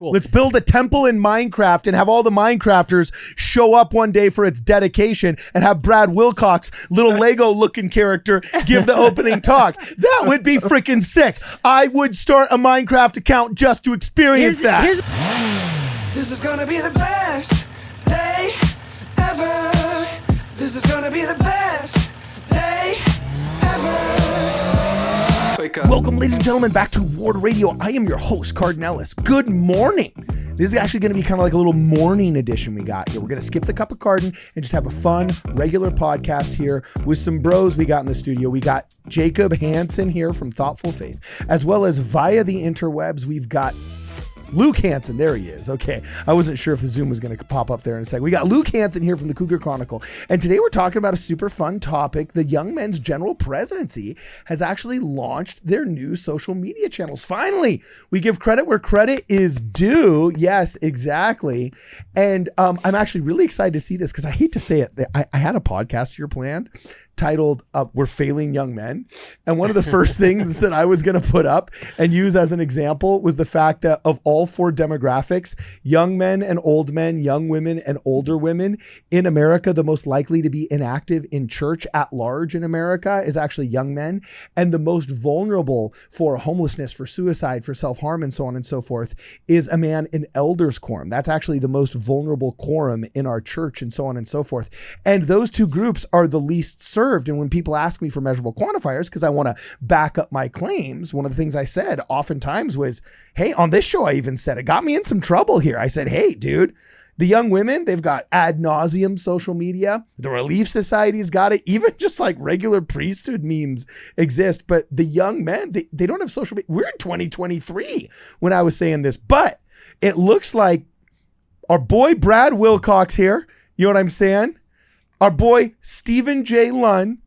Cool. Let's build a temple in Minecraft and have all the Minecrafters show up one day for its dedication and have Brad Wilcox, little Lego looking character, give the opening talk. That would be freaking sick. I would start a Minecraft account just to experience that. This is gonna be the best day ever. This is gonna be the best day ever. Welcome, ladies and gentlemen, back to Ward Radio. I am your host, Cardinellis. Good morning. This is actually going to be kind of like a little morning edition we got here. We're going to skip the cup of Cardin and just have a fun, regular podcast here with some bros we got in the studio. We got Jacob Hansen here from Thoughtful Faith, as well as via the interwebs, we've got Luke Hansen. There he is. Okay. I wasn't sure if the Zoom was going to pop up there in a second. We got Luke Hansen here from the Cougar Chronicle. And today we're talking about a super fun topic. The Young Men's General Presidency has actually launched their new social media channels. Finally, we give credit where credit is due. Yes, exactly. And I'm actually really excited to see this because I hate to say it. I had a podcast here planned titled We're Failing Young Men. And one of the first things that I was going to put up and use as an example was the fact that of all four demographics, young men and old men, young women and older women in America, the most likely to be inactive in church at large in America is actually young men. And the most vulnerable for homelessness, for suicide, for self-harm, and so on and so forth is a man in elders quorum. That's actually the most vulnerable quorum in our church, and so on and so forth. And those two groups are the least served. And when people ask me for measurable quantifiers, because I want to back up my claims, one of the things I said oftentimes was, hey, on this show, I even said, it got me in some trouble here. I said, hey, dude, the young women, they've got ad nauseum social media. The Relief Society's got it. Even just like regular priesthood memes exist. But the young men, they don't have social media. We're in 2023 when I was saying this. But it looks like our boy Brad Wilcox here, you know what I'm saying? Our boy Stephen J. Lunn,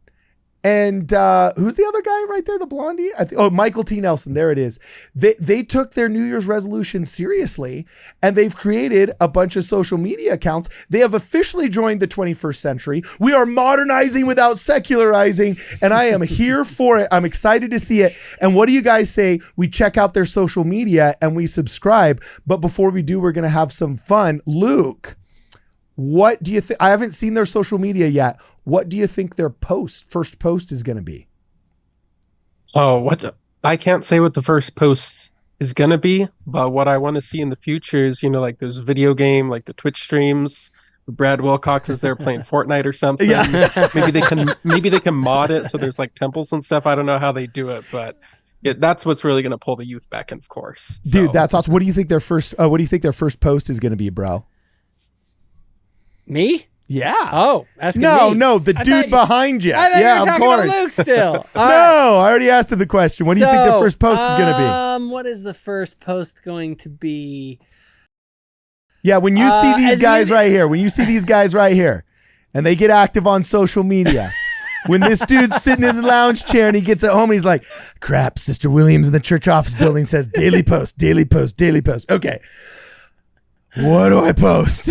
and who's the other guy right there, the blondie? Michael T. Nelson. There it is. They took their New Year's resolution seriously, and they've created a bunch of social media accounts. They have officially joined the 21st century. We are modernizing without secularizing, and I am here for it. I'm excited to see it. And what do you guys say? We check out their social media and we subscribe. But before we do, we're going to have some fun. Luke, what do you think? I haven't seen their social media yet. What do you think their first post is going to be? Oh, what? I can't say what the first post is going to be, but what I want to see in the future is, like those video game, like the Twitch streams. Brad Wilcox is there playing Fortnite or something. Yeah. maybe they can mod it so there's like temples and stuff. I don't know how they do it, but that's what's really going to pull the youth back in, of course. Dude, that's awesome. What do you think their first post is going to be, bro? Me? Yeah. Oh, asking me. No, the dude behind you. I thought yeah, you were of talking course. to Luke still. No, I already asked him the question. What do you think their first post is going to be? What is the first post going to be? Yeah, when you see these guys right here, and they get active on social media, when this dude's sitting in his lounge chair and he gets at home and he's like, crap, Sister Williams in the church office building says daily post, daily post, daily post. Okay. What do I post?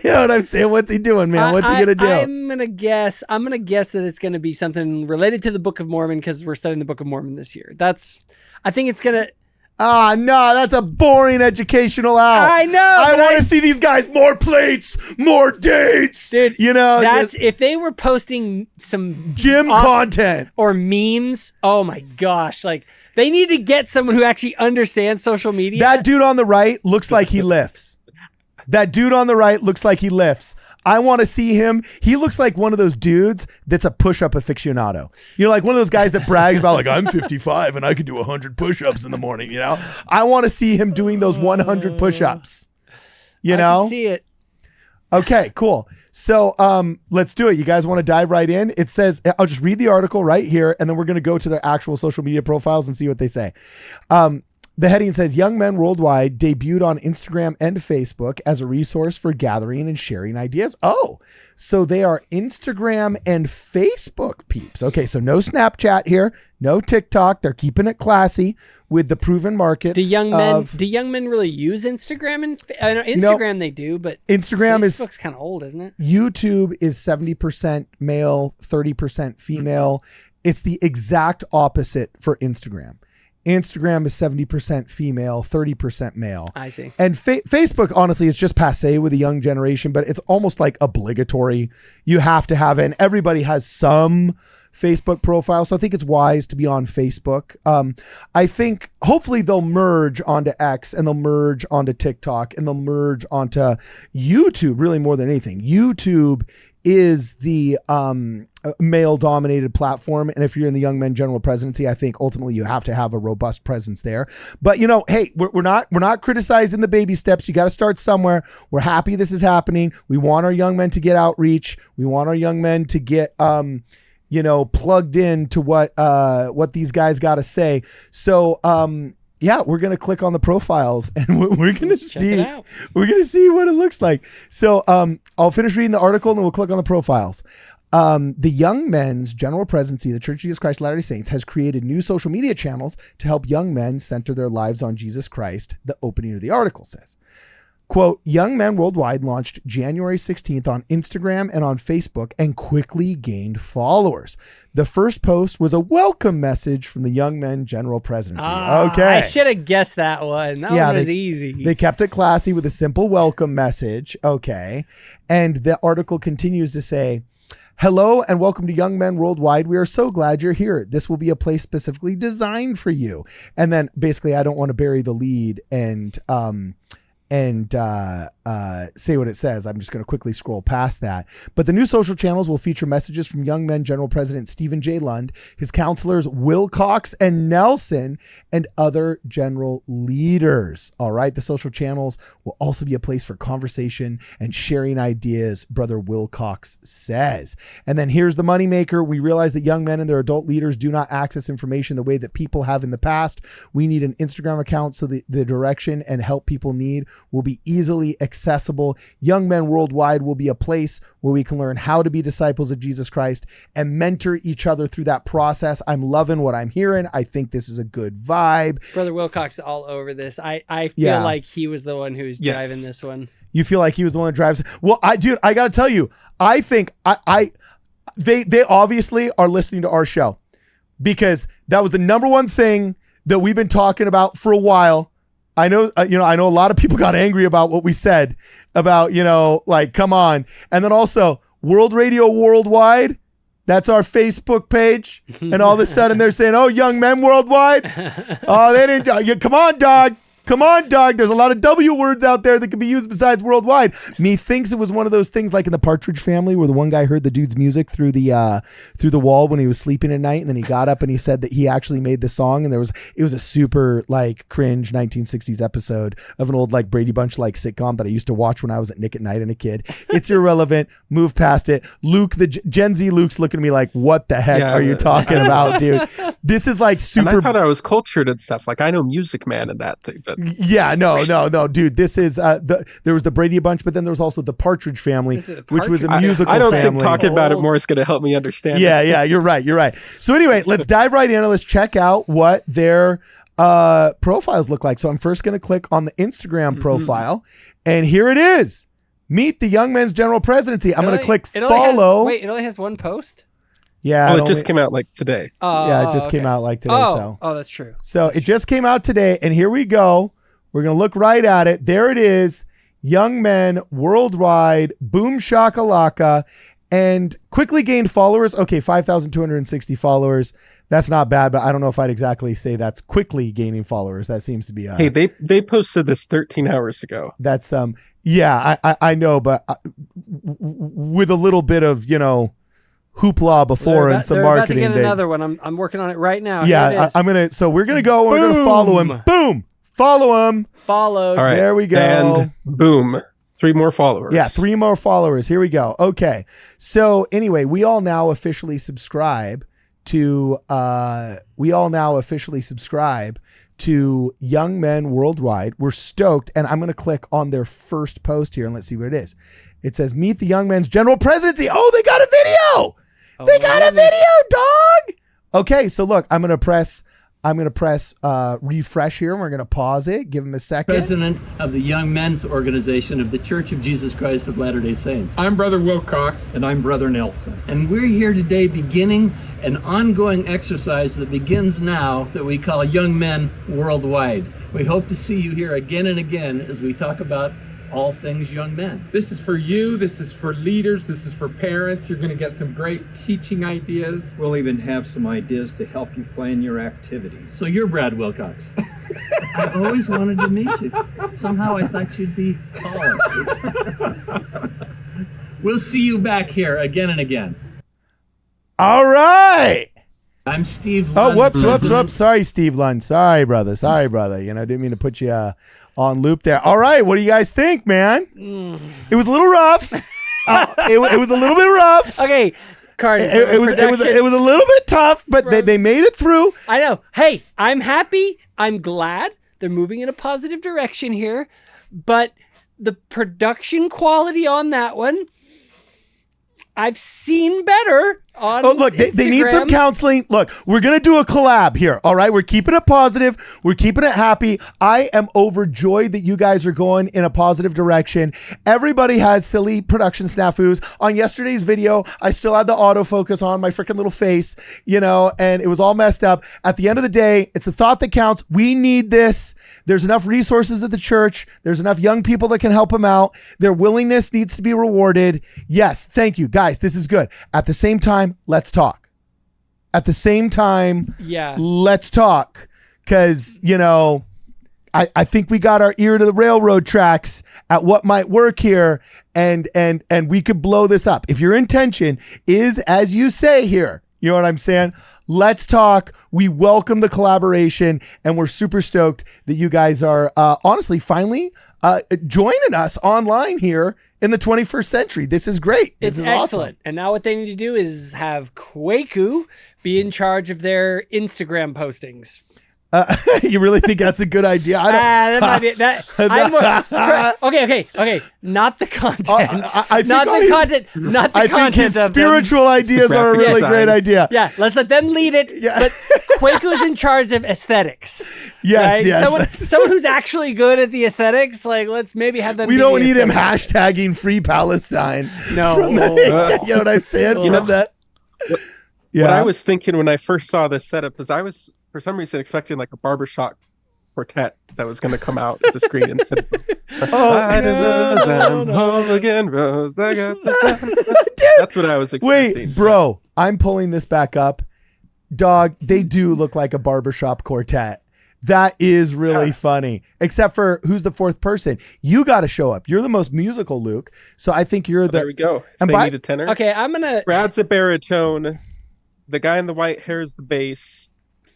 You know what I'm saying? What's he doing, man? What's he going to do? I'm going to guess that it's going to be something related to the Book of Mormon because we're studying the Book of Mormon this year. I think it's going to... no, that's a boring educational out. I know. I want to see these guys more plates, more dates. Dude, that's if they were posting some gym content or memes, oh my gosh, like they need to get someone who actually understands social media. That dude on the right looks like he lifts. I want to see him. He looks like one of those dudes that's a push-up aficionado. Like one of those guys that brags about like, I'm 55 and I can do 100 push-ups in the morning, I want to see him doing those 100 push-ups, I can see it. Okay, cool. So let's do it. You guys want to dive right in? It says, I'll just read the article right here, and then we're going to go to their actual social media profiles and see what they say. The heading says, Young Men Worldwide debuted on Instagram and Facebook as a resource for gathering and sharing ideas. Oh, so they are Instagram and Facebook peeps. Okay, so no Snapchat here, no TikTok. They're keeping it classy with the proven markets. Do young men really use Instagram? I know Instagram they do, but Instagram Facebook's kind of old, isn't it? YouTube is 70% male, 30% female. It's the exact opposite for Instagram. Instagram is 70% female, 30% male. I see. And Facebook, honestly, it's just passé with the young generation, but it's almost like obligatory. You have to have it, and everybody has some Facebook profile. So I think it's wise to be on Facebook. I think hopefully they'll merge onto X, and they'll merge onto TikTok, and they'll merge onto YouTube, really more than anything. YouTube is the male dominated platform. And if you're in the Young Men General Presidency, I think ultimately you have to have a robust presence there. But hey, we're not criticizing the baby steps. You got to start somewhere. We're happy this is happening. We want our young men to get outreach. We want our young men to get, plugged in to what these guys got to say. So, yeah, we're going to click on the profiles and we're going to see what it looks like. So I'll finish reading the article and then we'll click on the profiles. The Young Men's General Presidency, the Church of Jesus Christ of Latter-day Saints, has created new social media channels to help young men center their lives on Jesus Christ, the opening of the article says. Quote, Young Men Worldwide launched January 16th on Instagram and on Facebook and quickly gained followers. The first post was a welcome message from the Young Men General Presidency. Okay. I should have guessed that one. That one was easy. They kept it classy with a simple welcome message. Okay. And the article continues to say, hello and welcome to Young Men Worldwide. We are so glad you're here. This will be a place specifically designed for you. And then basically I don't want to bury the lead and say what it says. I'm just going to quickly scroll past that. But the new social channels will feature messages from Young Men General President Stephen J. Lund, his counselors Wilcox and Nelson, and other general leaders. All right. The social channels will also be a place for conversation and sharing ideas, Brother Wilcox says. And then here's the moneymaker. We realize that young men and their adult leaders do not access information the way that people have in the past. We need an Instagram account so the direction and help people need will be easily accessible. Young Men Worldwide will be a place where we can learn how to be disciples of Jesus Christ and mentor each other through that process. I'm loving what I'm hearing. I think this is a good vibe. Brother Wilcox is all over this. I feel like he was the one who's driving this one. You feel like he was the one that drives? Well, I got to tell you, I think they obviously are listening to our show because that was the number one thing that we've been talking about for a while. I know a lot of people got angry about what we said about, come on. And then also World Radio Worldwide, that's our Facebook page. And all of a sudden they're saying, oh, Young Men Worldwide. Oh, they didn't. Come on, dog. Come on, dog. There's a lot of W words out there that can be used besides worldwide. Methinks it was one of those things like in the Partridge Family where the one guy heard the dude's music through the wall when he was sleeping at night, and then he got up and he said that he actually made the song, and it was a super cringe 1960s episode of an old Brady Bunch sitcom that I used to watch when I was at Nick at Night and a kid. It's irrelevant. Move past it. Luke, the Gen Z Luke's looking at me like, what the heck are you talking about, dude? This is super. And I thought I was cultured and stuff. I know Music Man and that thing, but yeah, no, dude. This is there was the Brady Bunch, but then there was also the Partridge Family, which was a musical I don't family. think talking about it more is going to help me understand. Yeah, you're right. So anyway, let's dive right in and let's check out what their profiles look like. So I'm first going to click on the Instagram profile, and here it is. Meet the Young Men's General Presidency. I'm going to click follow. It only has one post? Yeah. It just came out today. Yeah, it just came out today. Oh, that's true. So it just came out today, and here we go. We're going to look right at it. There it is. Young Men Worldwide, boom shakalaka, and quickly gained followers. Okay, 5,260 followers. That's not bad, but I don't know if I'd exactly say that's quickly gaining followers. That seems to be Hey, they posted this 13 hours ago. That's yeah, I know, but with a little bit of, hoopla before and some marketing. They're about to get another one. I'm working on it right now. Yeah, we're going to go, we're going to follow him. Boom. Follow him. Followed. All right. There we go. And boom. 3 more followers. Yeah, 3 more followers. Here we go. Okay. So anyway, we all now officially subscribe to Young Men Worldwide. We're stoked. And I'm going to click on their first post here and let's see what it is. It says, meet the Young Men's General Presidency. Oh, they got a video. They got a video, dog. Okay. So look, I'm going to press refresh here, and we're going to pause it, give him a second. President of the Young Men's Organization of the Church of Jesus Christ of Latter-day Saints. I'm Brother Wilcox. And I'm Brother Nelson. And we're here today beginning an ongoing exercise that begins now that we call Young Men Worldwide. We hope to see you here again and again as we talk about all things young men. This is for you, this is for leaders, this is for parents. You're going to get some great teaching ideas. We'll even have some ideas to help you plan your activities. So you're Brad Wilcox. I always wanted to meet you. Somehow I thought you'd be taller. We'll see you back here again and again. All right. I'm Steve Oh, Lund, whoops. president. Sorry, Steve Lund. Sorry, brother. Didn't mean to put you on loop there. All right. What do you guys think, man? It was a little rough. It was a little bit rough. Okay, Cardi. It was a little bit tough, but they made it through. I know. Hey, I'm happy. I'm glad they're moving in a positive direction here, but the production quality on that one, I've seen better on look, they need some Instagram. counseling. Look, we're going to do a collab here. All right. We're keeping it positive. We're keeping it happy. I am overjoyed that you guys are going in a positive direction. Everybody has silly production snafus. On yesterday's video, I still had the autofocus on my freaking little face, and it was all messed up. At the end of the day, it's the thought that counts. We need this. There's enough resources at the church. There's enough young people that can help them out. Their willingness needs to be rewarded. Yes. Thank you, guys. This is good. At the same time, let's talk. At the same time, Yeah. let's talk. Because, I think we got our ear to the railroad tracks at what might work here, and we could blow this up. If your intention is, as you say here, you know what I'm saying? Let's talk. We welcome the collaboration, and we're super stoked that you guys are honestly finally joining us online here in the 21st century. This is great. This It's is excellent. awesome. And now what they need to do is have Kwaku be in charge of their Instagram postings. You really think that's a good idea? That might be that. Okay. Not the content. I think not all the his- content. Not the I think content his of them. spiritual ideas are a graphic really design. great idea. Yeah, let's let them lead it. Yeah. But Kwaku's in charge of aesthetics. Yes, right? yes. Someone who's actually good at the aesthetics. Like, let's maybe have them. We do don't the need him aesthetics. hashtagging free Palestine. No. From the, you know what I'm saying? From that. What I was thinking when I first saw this setup is I was, for some reason, expecting like a barbershop quartet that was going to come out at the screen instead of home again, Rose. I got the That's what I was expecting. Wait, bro, I'm pulling this back up. Dog, they do look like a barbershop quartet. That is really funny. Except for who's the fourth person? You got to show up. You're the most musical, Luke. So I think you're the. There we go. And They need a tenor. Okay, I'm gonna. Brad's a baritone. The guy in the white hair is the bass.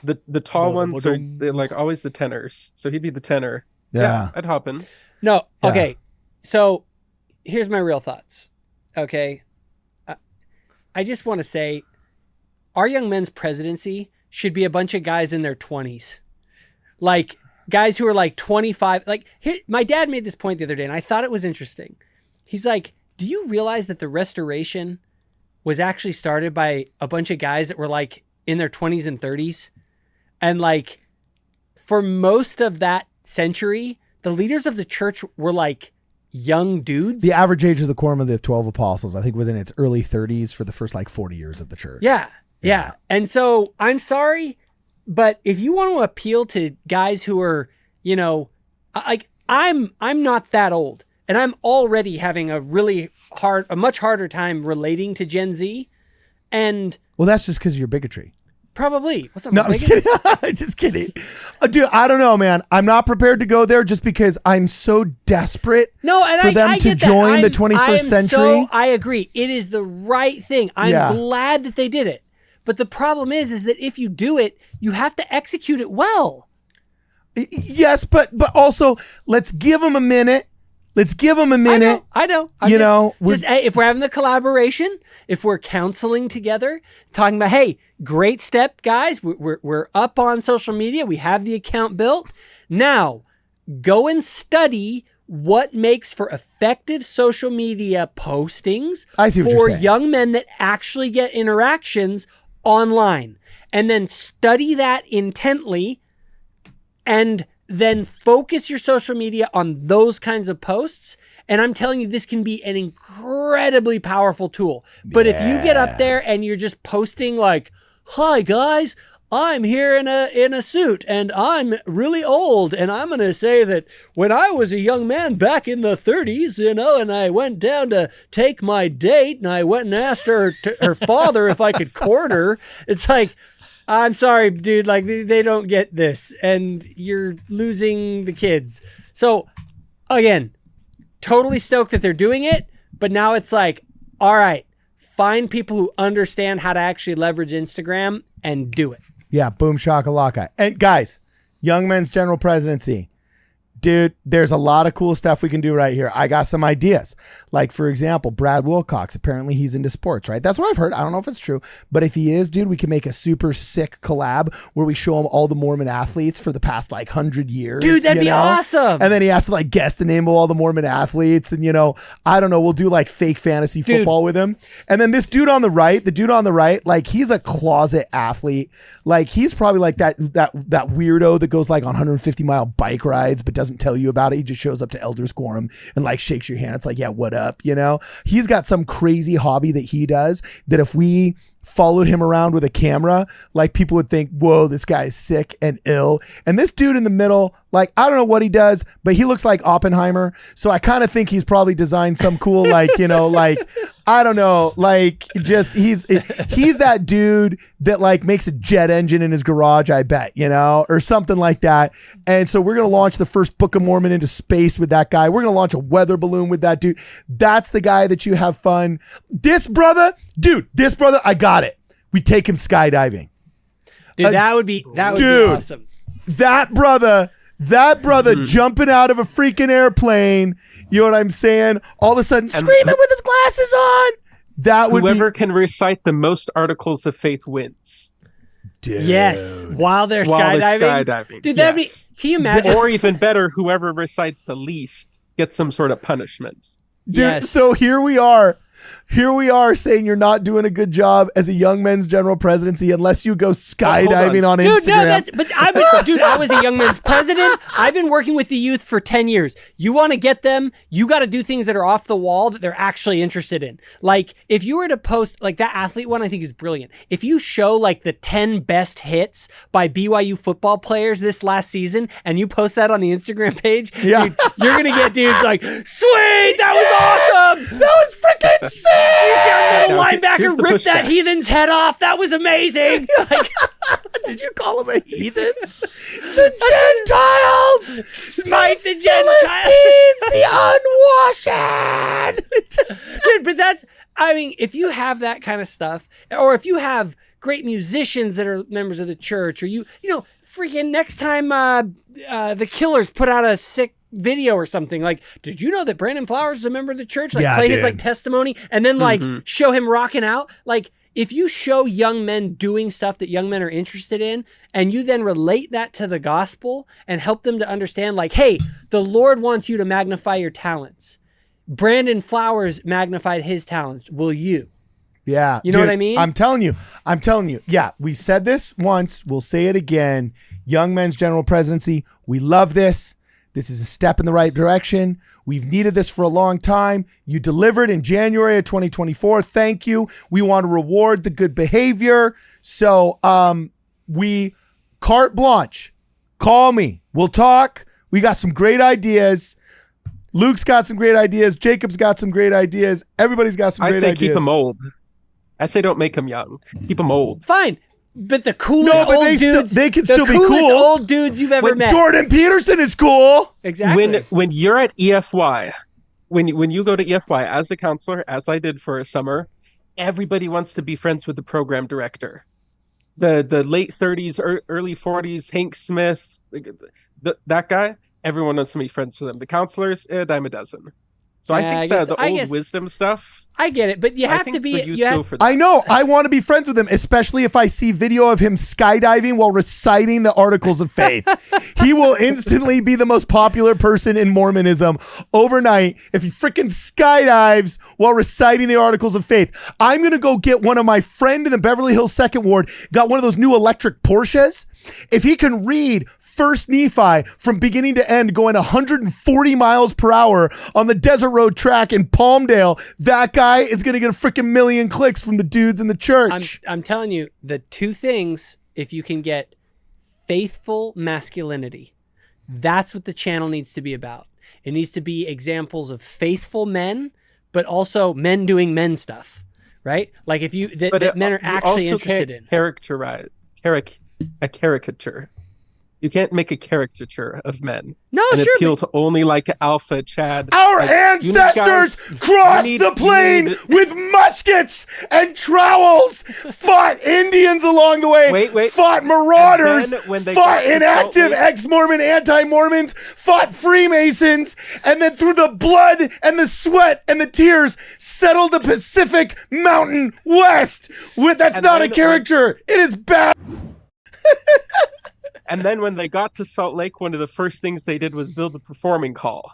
The tall ones are they're like always the tenors. So he'd be the tenor. Yeah. I'd hop in. No. Yeah. Okay. So here's my real thoughts. Okay. I just want to say, our young men's presidency should be a bunch of guys in their 20s. Like guys who are like 25. Like my dad made this point the other day, and I thought it was interesting. He's like, do you realize that the Restoration was actually started by a bunch of guys that were like in their 20s and 30s? And like for most of that century, the leaders of the church were like young dudes. The average age of the quorum of the 12 apostles, I think, was in its early 30s for the first like 40 years of the church. Yeah. And so I'm sorry, but if you want to appeal to guys who are, like I'm not that old, and I'm already having a much harder time relating to Gen Z. And well, that's just because of your bigotry. Probably. What's up? No, I'm just kidding. Just kidding. Dude, I don't know, man. I'm not prepared to go there just because I'm so desperate for them to join the 21st century. I agree. It is the right thing. I'm glad that they did it. But the problem is that if you do it, you have to execute it well. Yes, but also let's give them a minute. Let's give them a minute. I know. If we're having the collaboration, if we're counseling together, talking about, hey, great step, guys. We're up on social media. We have the account built. Now, go and study what makes for effective social media postings for young men that actually get interactions online. And then study that intently and then focus your social media on those kinds of posts. And I'm telling you, this can be an incredibly powerful tool. But if you get up there and you're just posting like, hi guys, I'm here in a suit and I'm really old, and I'm going to say that when I was a young man back in the 30s, and I went down to take my date and I went and asked her father if I could court her. It's like, I'm sorry, dude, like they don't get this and you're losing the kids. So again, totally stoked that they're doing it, but now it's like, all right, find people who understand how to actually leverage Instagram and do it. Yeah, boom shakalaka. And guys, Young Men's General Presidency. Dude, there's a lot of cool stuff we can do right here. I got some ideas. Like, for example, Brad Wilcox, apparently he's into sports, right? That's what I've heard. I don't know if it's true, but if he is, dude, we can make a super sick collab where we show him all the Mormon athletes for the past 100 years. Dude, that'd be awesome. And then he has to guess the name of all the Mormon athletes. And, I don't know, we'll do fake fantasy football with him. And then this dude on the right, he's a closet athlete. He's probably that weirdo that goes on 150-mile bike rides, but doesn't tell you about it. He just shows up to Elders Quorum and shakes your hand. It's yeah, what up? He's got some crazy hobby that he does that if we followed him around with a camera, people would think, whoa, this guy is sick and ill. And this dude in the middle, I don't know what he does, but he looks like Oppenheimer. So I kind of think he's probably designed some cool, I don't know, he's that dude that makes a jet engine in his garage, I bet, or something like that. And so we're going to launch the first Book of Mormon into space with that guy. We're going to launch a weather balloon with that dude. That's the guy that you have fun. This brother, I got it. We take him skydiving. Dude, that would be awesome. That brother jumping out of a freaking airplane, you know what I'm saying? All of a sudden screaming with his glasses on. Whoever can recite the most articles of faith wins. Dude. Yes, while they're skydiving. Dude, that'd be, can you imagine? Or even better, whoever recites the least gets some sort of punishment. Dude, yes. So here we are saying you're not doing a good job as a Young Men's General Presidency unless you go skydiving on Instagram. I was a Young Men's president. I've been working with the youth for 10 years. You want to get them, you got to do things that are off the wall that they're actually interested in. If you were to post, that athlete one, I think is brilliant. If you show the 10 best hits by BYU football players this last season and you post that on the Instagram page, yeah. Dude, you're going to get dudes sweet, that was awesome. That was freaking sick. Our middle linebacker ripped that heathen's head off. That was amazing. Did you call him a heathen? The Gentiles! Smite the Gentiles! The unwashed! Dude, but if you have that kind of stuff, or if you have great musicians that are members of the church, or freaking next time the Killers put out a sick video or something, did you know that Brandon Flowers is a member of the church? Play his testimony and then show him rocking out. If you show young men doing stuff that young men are interested in, and you then relate that to the gospel and help them to understand, hey, the Lord wants you to magnify your talents. Brandon Flowers magnified his talents. Will you? Yeah. You know what I mean? I'm telling you. Yeah, we said this once. We'll say it again. Young Men's General Presidency. We love this. This is a step in the right direction. We've needed this for a long time. You delivered in January of 2024. Thank you. We want to reward the good behavior. So we carte blanche. Call me. We'll talk. We got some great ideas. Luke's got some great ideas. Jacob's got some great ideas. Everybody's got some great ideas. I say keep them old. I say don't make them young. Keep them old. Fine. But the coolest dudes, they can still be cool. The coolest old dudes you've ever met. Jordan Peterson is cool. Exactly. When you're at EFY, when you go to EFY as a counselor, as I did for a summer, everybody wants to be friends with the program director. The late 30s, early 40s, Hank Smith, that guy, everyone wants to be friends with him. The counselors, a dime a dozen. So I think the old wisdom stuff. I get it, but you have to be. I know. I want to be friends with him, especially if I see video of him skydiving while reciting the Articles of Faith. He will instantly be the most popular person in Mormonism overnight if he freaking skydives while reciting the Articles of Faith. I'm going to go get one of my friend in the Beverly Hills 2nd Ward, got one of those new electric Porsches. If he can read First Nephi from beginning to end going 140 miles per hour on the desert road track in Palmdale. That guy is going to get a freaking million clicks from the dudes in the church. I'm telling you, the two things, if you can get faithful masculinity, that's what the channel needs to be about. It needs to be examples of faithful men, but also men doing men stuff, right? Like if you, that men are actually interested in. Characterize a caricature. You can't make a caricature of men. No, and sure. appeal to only like Alpha Chad. Our ancestors crossed the plain with muskets and trowels, fought Indians along the way, fought marauders, fought inactive ex-Mormon, anti-Mormons, fought Freemasons, and then through the blood and the sweat and the tears settled the Pacific Mountain West. That's not a caricature. It is bad. And then when they got to Salt Lake, one of the first things they did was build a performing hall.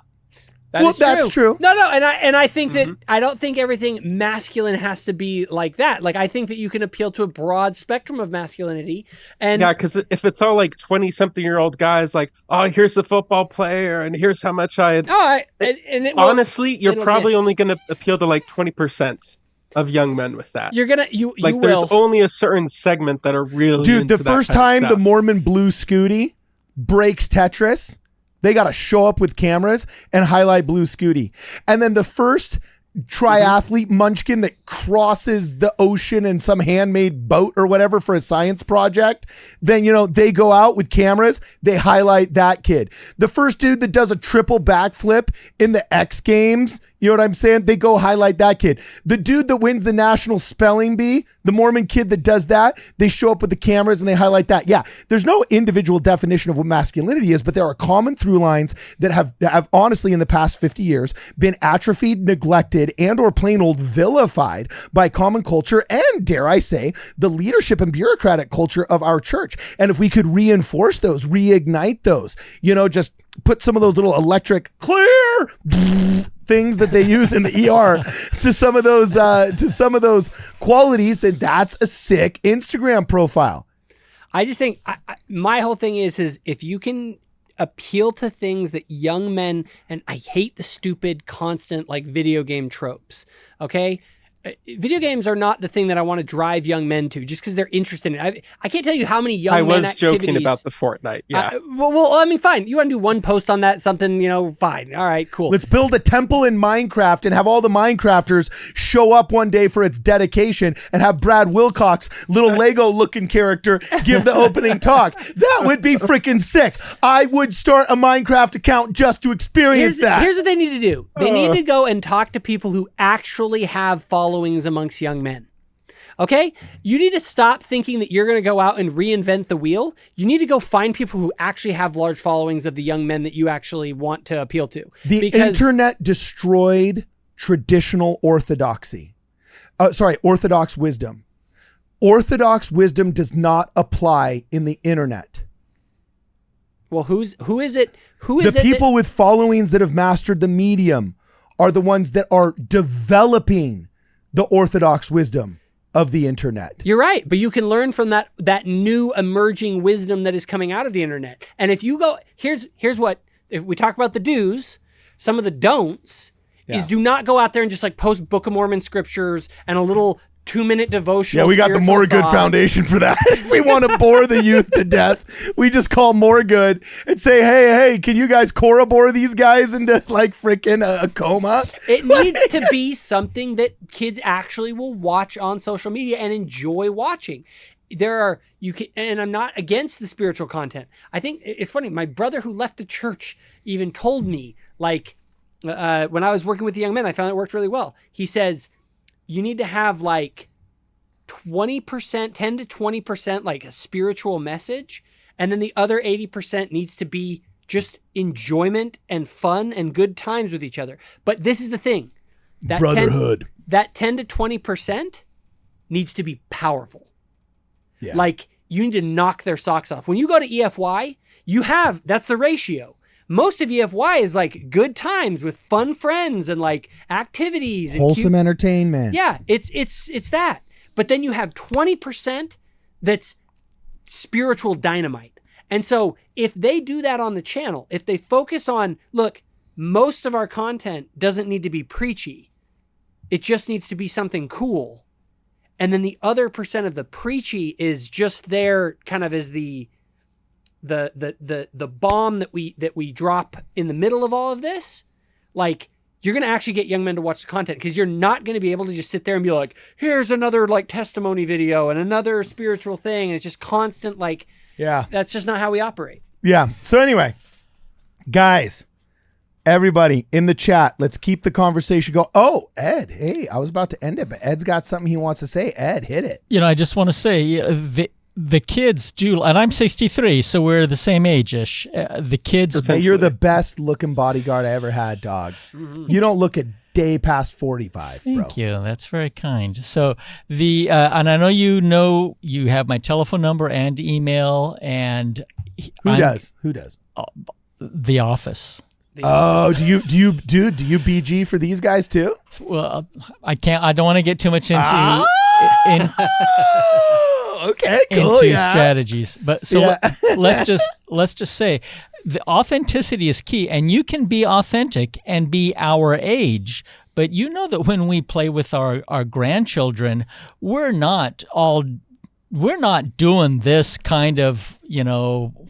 That's true. No, and I think that I don't think everything masculine has to be like that. Like I think that you can appeal to a broad spectrum of masculinity. And yeah, because if it's all like 20-something-year-old guys, like, oh, here's the football player, and here's how much honestly, you're probably only going to appeal to like 20% of young men with that. There's only a certain segment that are really dude. The first time the Mormon Blue Scooty breaks Tetris, they got to show up with cameras and highlight Blue Scooty. And then the first triathlete munchkin that crosses the ocean in some handmade boat or whatever for a science project, then, they go out with cameras, they highlight that kid. The first dude that does a triple backflip in the X Games, you know what I'm saying? They go highlight that kid. The dude that wins the national spelling bee, the Mormon kid that does that, they show up with the cameras and they highlight that. Yeah, there's no individual definition of what masculinity is, but there are common through lines that have honestly in the past 50 years been atrophied, neglected, and or plain old vilified by common culture and, dare I say, the leadership and bureaucratic culture of our church. And if we could reinforce those, reignite those, just put some of those little electric clear things that they use in the ER to some of those qualities, then that's a sick Instagram profile. I just think my whole thing is if you can appeal to things that young men, and I hate the stupid constant like video game tropes. Okay. Video games are not the thing that I want to drive young men to just because they're interested in it. I can't tell you how many young men activities. I was joking about the Fortnite. Yeah. I mean, fine. You want to do one post on that, something, fine. All right, cool. Let's build a temple in Minecraft and have all the Minecrafters show up one day for its dedication and have Brad Wilcox, little Lego looking character, give the opening talk. That would be freaking sick. I would start a Minecraft account just to experience that. Here's what they need to do. They need to go and talk to people who actually have followers amongst young men. Okay? You need to stop thinking that you're going to go out and reinvent the wheel. You need to go find people who actually have large followings of the young men that you actually want to appeal to. The internet destroyed traditional orthodoxy. Orthodox wisdom. Orthodox wisdom does not apply in the internet. Well, who is it? The people with followings that have mastered the medium are the ones that are developing the orthodox wisdom of the internet. You're right, but you can learn from that new emerging wisdom that is coming out of the internet. And if you go, here's what, if we talk about the do's, some of the don'ts is do not go out there and just like post Book of Mormon scriptures and a little 2-minute devotional. Yeah, we got the More Good Foundation for that. If we want to bore the youth to death, we just call More Good and say, hey, can you guys Korobore these guys into like freaking a coma? It needs to be something that kids actually will watch on social media and enjoy watching. And I'm not against the spiritual content. I think it's funny. My brother who left the church even told me, like, when I was working with the young men, I found it worked really well. He says, you need to have like 20%, 10 to 20% like a spiritual message. And then the other 80% needs to be just enjoyment and fun and good times with each other. But this is the thing. That brotherhood. That 10 to 20% needs to be powerful. Yeah. Like you need to knock their socks off. When you go to EFY, that's the ratio. Most of EFY is like good times with fun friends and like activities. Wholesome entertainment. Yeah, it's that. But then you have 20% that's spiritual dynamite. And so if they do that on the channel, if they focus on, look, most of our content doesn't need to be preachy. It just needs to be something cool. And then the other percent of the preachy is just there kind of as the bomb that we drop in the middle of all of this. Like, you're going to actually get young men to watch the content, because you're not going to be able to just sit there and be like, here's another like testimony video and another spiritual thing. And it's just constant, like, Yeah. that's just not how we operate. Yeah. So anyway, guys, everybody in the chat, let's keep the conversation going. Oh, Ed. Hey, I was about to end it, but Ed's got something he wants to say. Ed, hit it. You know, I just want to say the kids do, and I'm 63, so we're the same age-ish. The kids. Hey, you're the best looking bodyguard I ever had, dog. You don't look a day past 45, bro. Thank you. That's very kind. So and I know you have my telephone number and email, and Who does? The office. Oh, do you BG for these guys too? Well, I don't want to get too much into okay, cool, into strategies. But so let's just say the authenticity is key, and you can be authentic and be our age. But you know that when we play with our grandchildren, we're not doing this kind of,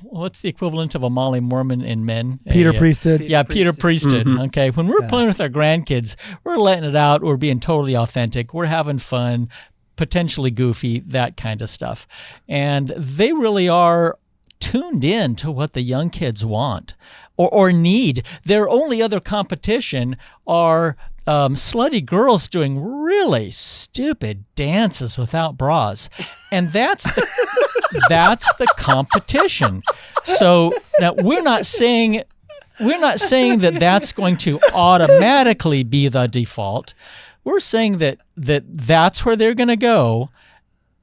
what's the equivalent of a Molly Mormon in men? Peter Priesthood. Yeah, Peter Priesthood. Mm-hmm. Okay. When we're playing with our grandkids, we're letting it out. We're being totally authentic. We're having fun, potentially goofy, that kind of stuff. And they really are tuned in to what the young kids want or need. Their only other competition are slutty girls doing really stupid dances without bras. And that's the competition. So now we're not saying that that's going to automatically be the default. We're saying that that's where they're going to go,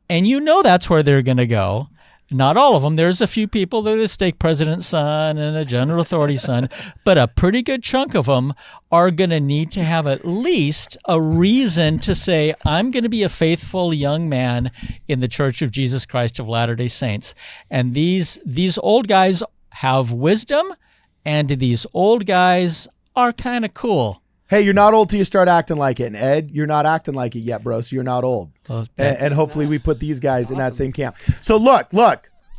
and that's where they're going to go. Not all of them. There's a few people that are the stake president's son and a general authority's son, but a pretty good chunk of them are going to need to have at least a reason to say, I'm going to be a faithful young man in the Church of Jesus Christ of Latter-day Saints. And these old guys have wisdom, and these old guys are kind of cool. Hey, you're not old till you start acting like it. And Ed, you're not acting like it yet, bro. So you're not old. Well, and hopefully we put these guys in that same camp. So look,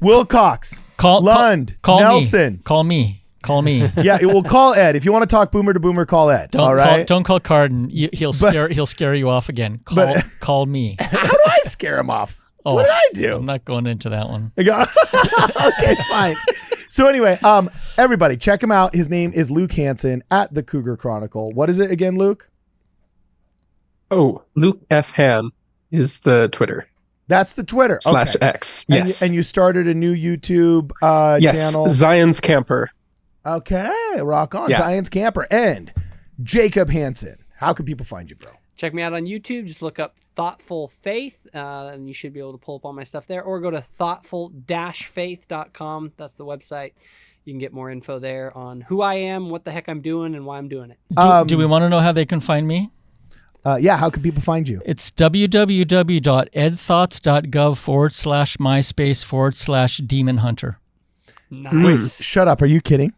Will Cox, Lund, Nelson. Call me. Yeah, it will call Ed. If you want to talk boomer to boomer, call Ed. All right. Don't call Carden. He'll scare you off again. Call me. How do I scare him off? Oh, what did I do? I'm not going into that one. Okay, fine. So anyway, everybody check him out. His name is Luke Hansen at the Cougar Chronicle. What is it again, Luke? Oh, Luke F. Han is the Twitter. That's the Twitter. / X. Yes. And you started a new YouTube channel. Zion's Camper. Okay, rock on. Yeah. Zion's Camper. And Jacob Hansen. How can people find you, bro? Check me out on YouTube. Just look up Thoughtful Faith, and you should be able to pull up all my stuff there. Or go to thoughtful-faith.com. That's the website. You can get more info there on who I am, what the heck I'm doing, and why I'm doing it. Do we want to know how they can find me? Yeah, how can people find you? It's www.edthoughts.gov/MySpace/Demon Hunter. Nice. Wait, shut up. Are you kidding?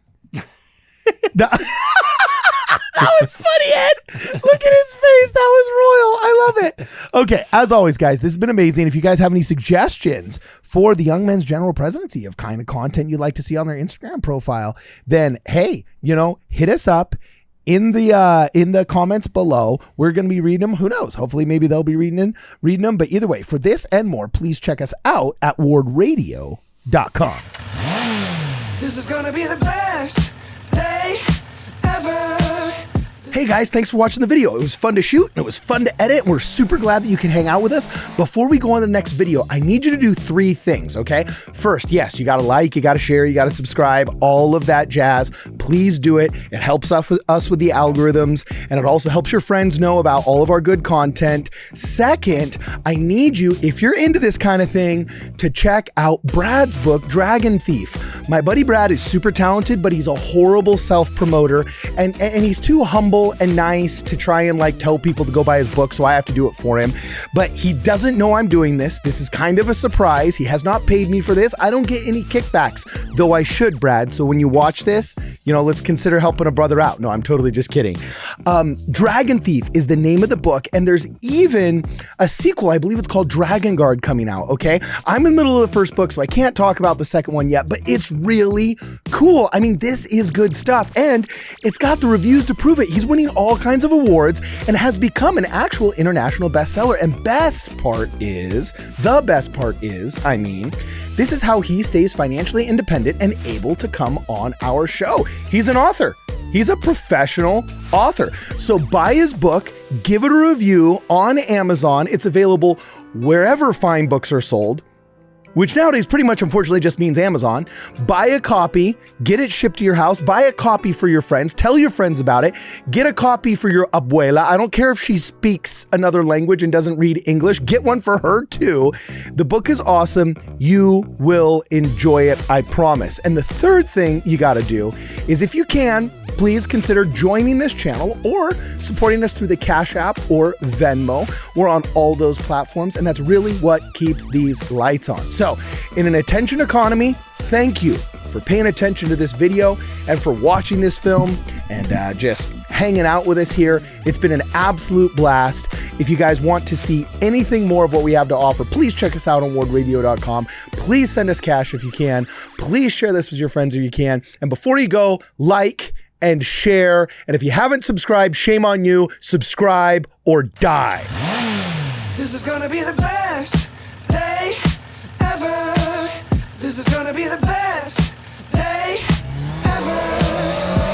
That was funny, Ed. Look at his face. That was royal. I love it. Okay, as always, guys, this has been amazing. If you guys have any suggestions for the Young Men's General Presidency of kind of content you'd like to see on their Instagram profile, then hey, hit us up in the comments below. We're going to be reading them. Who knows? Hopefully, maybe they'll be reading them. But either way, for this and more, please check us out at wardradio.com. This is gonna be the best day ever. Hey guys, thanks for watching the video. It was fun to shoot and it was fun to edit, and we're super glad that you can hang out with us. Before we go on to the next video, I need you to do 3 things, okay? First, yes, you gotta like, you gotta share, you gotta subscribe, all of that jazz. Please do it. It helps us with the algorithms, and it also helps your friends know about all of our good content. Second, I need you, if you're into this kind of thing, to check out Brad's book, Dragon Thief. My buddy Brad is super talented, but he's a horrible self-promoter, and he's too humble cool and nice to try and like tell people to go buy his book, so I have to do it for him. But he doesn't know I'm doing this. This is kind of a surprise. He has not paid me for this. I don't get any kickbacks, though I should, Brad. So when you watch this, let's consider helping a brother out. No, I'm totally just kidding. Dragon Thief is the name of the book, and there's even a sequel. I believe it's called Dragon Guard coming out, okay? I'm in the middle of the first book, so I can't talk about the second one yet, but it's really cool. I mean, this is good stuff, and it's got the reviews to prove it. He's winning all kinds of awards and has become an actual international bestseller. And the best part is, this is how he stays financially independent and able to come on our show. He's an author. He's a professional author. So buy his book, give it a review on Amazon. It's available wherever fine books are sold, which nowadays pretty much unfortunately just means Amazon. Buy a copy, get it shipped to your house, buy a copy for your friends, tell your friends about it, get a copy for your abuela. I don't care if she speaks another language and doesn't read English, get one for her too. The book is awesome. You will enjoy it, I promise. And the third thing you gotta do is, if you can, please consider joining this channel or supporting us through the Cash App or Venmo. We're on all those platforms, and that's really what keeps these lights on. So, in an attention economy, thank you for paying attention to this video and for watching this film and just hanging out with us here. It's been an absolute blast. If you guys want to see anything more of what we have to offer, please check us out on wardradio.com. Please send us cash if you can. Please share this with your friends if you can. And before you go, like and share. And if you haven't subscribed, shame on you. Subscribe or die. This is gonna be the best